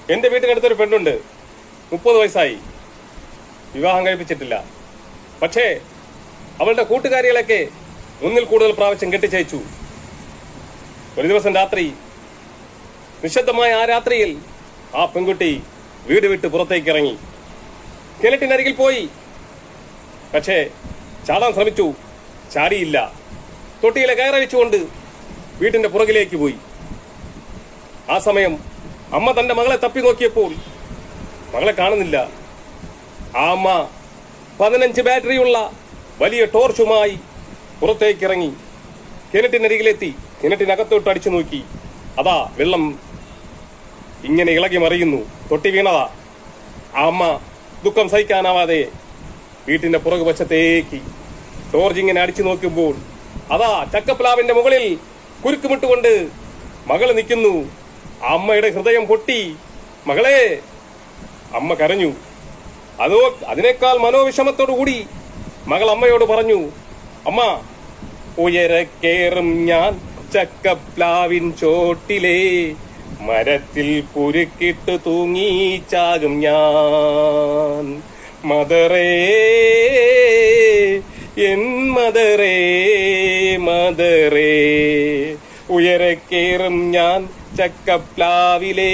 എന്റെ വീട്ടിനടുത്തൊരു പെണ്ണുണ്ട്, 30 വയസ്സായി, വിവാഹം കഴിപ്പിച്ചിട്ടില്ല. പക്ഷേ അവളുടെ കൂട്ടുകാരികളൊക്കെ ഒന്നിൽ കൂടുതൽ പ്രാവശ്യം കെട്ടിച്ചയച്ചു. ഒരു ദിവസം രാത്രി, നിശബ്ദമായ ആ രാത്രിയിൽ ആ പെൺകുട്ടി വീട് വിട്ട് പുറത്തേക്ക് ഇറങ്ങി. കിണറ്റിനരികിൽ പോയി. പക്ഷേ ചാടാൻ ശ്രമിച്ചു, ചാടിയില്ല. തൊട്ടിയിലെ കയറ വെച്ചുകൊണ്ട് വീട്ടിന്റെ പുറകിലേക്ക് പോയി. ആ സമയം അമ്മ തന്റെ മകളെ തപ്പി നോക്കിയപ്പോൾ മകളെ കാണുന്നില്ല. ആ അമ്മ 15 ബാറ്ററിയുള്ള വലിയ ടോർച്ചുമായി പുറത്തേക്ക് ഇറങ്ങി കിണറ്റിനരികിലെത്തി. കിണറ്റിനകത്തോട്ട് അടിച്ചു നോക്കി. അതാ വെള്ളം ഇങ്ങനെ ഇളകി മറിയുന്നു. തൊട്ടി വീണതാ. ആ അമ്മ ദുഃഖം സഹിക്കാനാവാതെ വീട്ടിന്റെ പുറകു വശത്തേക്ക് ടോർച്ച് ഇങ്ങനെ അടിച്ചു നോക്കുമ്പോൾ അതാ ചക്കപ്ലാവിന്റെ മുകളിൽ കുരുക്കുമിട്ടുകൊണ്ട് മകള് നിൽക്കുന്നു. അമ്മയുടെ ഹൃദയം പൊട്ടി. മകളെ, അമ്മ കരഞ്ഞു. അതിനേക്കാൾ മനോവിഷമത്തോടു കൂടി മകൾ അമ്മയോട് പറഞ്ഞു, അമ്മ, ഉയരക്കേറും ഞാൻ ചക്കപ്ലാവിൻ ചോട്ടിലെ മരത്തിൽ കുരുക്കിട്ട് തൂങ്ങിച്ചാകും ഞാൻ. മദറേ, എൻ മദറേ, മദറേ, ഉയരക്കേറും ഞാൻ ചക്കപ്ലാവിലെ